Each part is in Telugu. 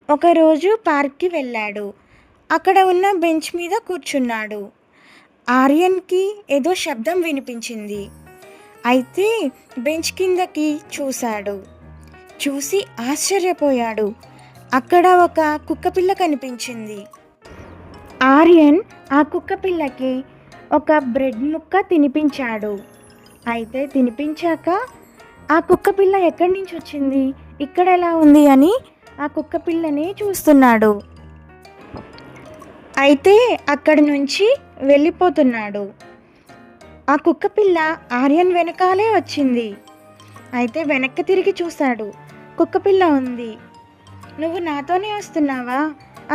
ఒకరోజు పార్క్కి వెళ్ళాడు. అక్కడ ఉన్న బెంచ్ మీద కూర్చున్నాడు. ఆర్యన్కి ఏదో శబ్దం వినిపించింది. అయితే బెంచ్ కిందకి చూశాడు. చూసి ఆశ్చర్యపోయాడు. అక్కడ ఒక కుక్కపిల్ల కనిపించింది. ఆర్యన్ ఆ కుక్కపిల్లకి ఒక బ్రెడ్ ముక్క తినిపించాడు. అయితే తినిపించాక ఆ కుక్కపిల్ల ఎక్కడి నుంచి వచ్చింది, ఇక్కడ ఎలా ఉంది అని ఆ కుక్కపిల్లని చూస్తున్నాడు. అయితే అక్కడి నుంచి వెళ్ళిపోతున్నాడు. ఆ కుక్కపిల్ల ఆర్యన్ వెనకాలే వచ్చింది. అయితే వెనక్కి తిరిగి చూశాడు. కుక్కపిల్ల ఉంది. నువ్వు నాతోనే వస్తున్నావా,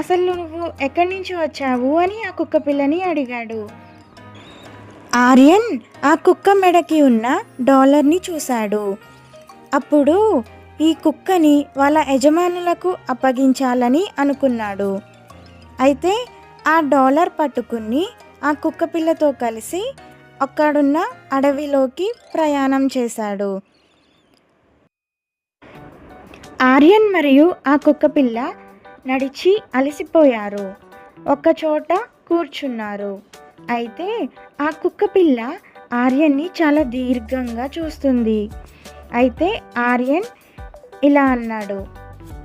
అసలు నువ్వు ఎక్కడి నుంచి వచ్చావు అని ఆ కుక్కపిల్లని అడిగాడు. ఆర్యన్ ఆ కుక్క మెడకి ఉన్న డాలర్ని చూశాడు. అప్పుడు ఈ కుక్కని వాళ్ళ యజమానులకు అప్పగించాలని అనుకున్నాడు. అయితే ఆ డాలర్ పట్టుకుని ఆ కుక్కపిల్లతో కలిసి అక్కడున్న అడవిలోకి ప్రయాణం చేశాడు. ఆర్యన్ మరియు ఆ కుక్కపిల్ల నడిచి అలసిపోయారు. ఒకచోట కూర్చున్నారు. అయితే ఆ కుక్కపిల్ల ఆర్యన్ని చాలా దీర్ఘంగా చూస్తుంది. అయితే ఆర్యన్ ఇలా అన్నాడు,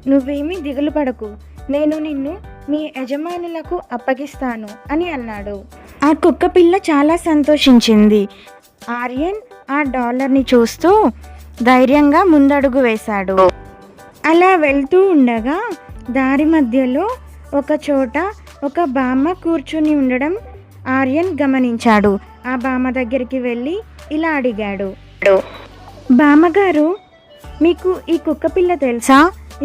నువ్వేమీ దిగులు పడకు, నేను నిన్ను మీ యజమానులకు అప్పగిస్తాను అని అన్నాడు. ఆ కుక్కపిల్ల చాలా సంతోషించింది. ఆర్యన్ ఆ డాలర్ని చూస్తూ ధైర్యంగా ముందడుగు వేశాడు. అలా వెళ్తూ ఉండగా దారి మధ్యలో ఒక చోట ఒక బామ్మ కూర్చుని ఉండడం ఆర్యన్ గమనించాడు. ఆ బామ్మ దగ్గరికి వెళ్ళి ఇలా అడిగాడు, బామ్మగారు, మీకు ఈ కుక్కపిల్ల తెలుసా?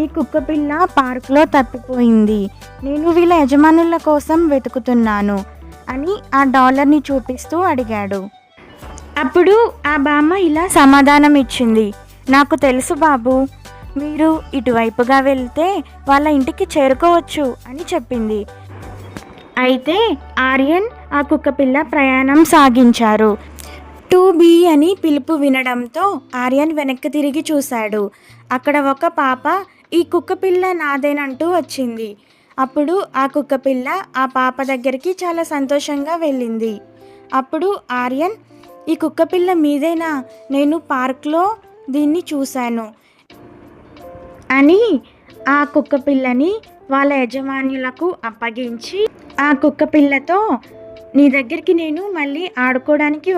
ఈ కుక్కపిల్ల పార్కులో తప్పిపోయింది. నేను వీళ్ళ యజమానుల కోసం వెతుకుతున్నాను అని ఆ డాలర్ని చూపిస్తూ అడిగాడు. అప్పుడు ఆ బామ్మ ఇలా సమాధానం ఇచ్చింది, నాకు తెలుసు బాబు, మీరు ఇటువైపుగా వెళ్తే వాళ్ళ ఇంటికి చేరుకోవచ్చు అని చెప్పింది. అయితే ఆర్యన్ ఆ కుక్కపిల్ల ప్రయాణం సాగించారు. 2B అని పిలుపు వినడంతో ఆర్యన్ వెనక్కి తిరిగి చూశాడు. అక్కడ ఒక పాప ఈ కుక్కపిల్ల నాదేనంటూ వచ్చింది. అప్పుడు ఆ కుక్కపిల్ల ఆ పాప దగ్గరికి చాలా సంతోషంగా వెళ్ళింది. అప్పుడు ఆర్యన్, ఈ కుక్కపిల్ల మీదేనా, నేను పార్క్లో దీన్ని చూశాను అని ఆ కుక్కపిల్లని వాళ్ళ యజమానులకు అప్పగించి ఆ కుక్కపిల్లతో నీ దగ్గరికి నేను మళ్ళీ ఆడుకోవడానికి